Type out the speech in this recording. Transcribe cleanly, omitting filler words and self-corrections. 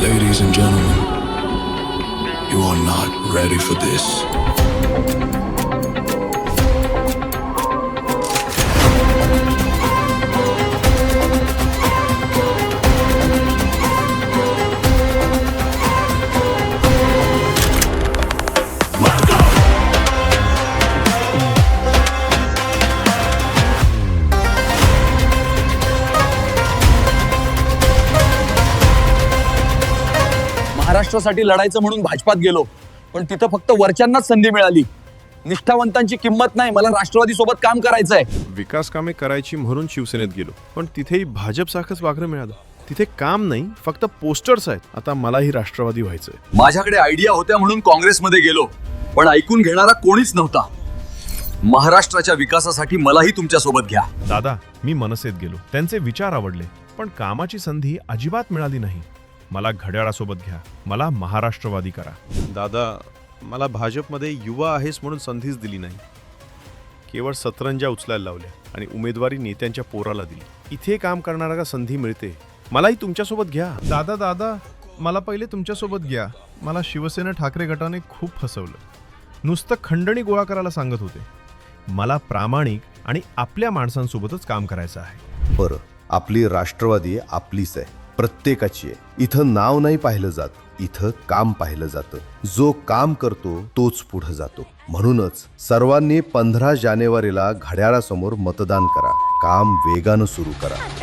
Ladies and gentlemen, you are not ready for this. महाराष्ट्रासाठी लढायचं म्हणून भाजपात गेलो, पण तिथं फक्त वरच्यांनाच संधी मिळाली. निष्ठावंतांची किंमत नाही. मला राष्ट्रवादी सोबत काम करायचंय. विकास कामे करायची म्हणून शिवसेनेत गेलो, पण तिथेही भाजपसारखंच वागणं मिळालं. तिथे काम नाही, फक्त पोस्टर्स आहेत. आता मलाही राष्ट्रवादी व्हायचंय. माझ्याकडे आयडिया होत्या म्हणून काँग्रेसमध्ये गेलो, पण ऐकून घेणारा कोणीच नव्हता. महाराष्ट्राच्या विकासासाठी मलाही तुमच्या सोबत घ्या. दादा, मी मनसेत गेलो, त्यांचे विचार आवडले, पण कामाची संधी अजिबात मिळाली नाही. मला घड्याळासोबत घ्या, मला महाराष्ट्रवादी करा. दादा, मला भाजपमध्ये युवा आहेस म्हणून संधीच दिली नाही. केवळ सतरंजा उचलायला लावल्या आणि उमेदवारी नेत्यांच्या पोराला दिली. इथे काम करणारा संधी मिळते, मलाही तुमच्यासोबत घ्या. दादा, मला पहिले तुमच्यासोबत घ्या. मला शिवसेना ठाकरे गटाने खूप फसवलं. नुसतं खंडणी गोळा करायला सांगत होते. मला प्रामाणिक आणि आपल्या माणसांसोबतच काम करायचं आहे. बरं, आपली राष्ट्रवादी आपलीच आहे, प्रत्येकाची आहे. इथं नाव नाही पाहिलं जात, इथं काम पाहिलं जातं. जो काम करतो तोच पुढे जातो. म्हणूनच सर्वांनी 15 जानेवारीला घड्याळासमोर मतदान करा. काम वेगानं सुरू करा.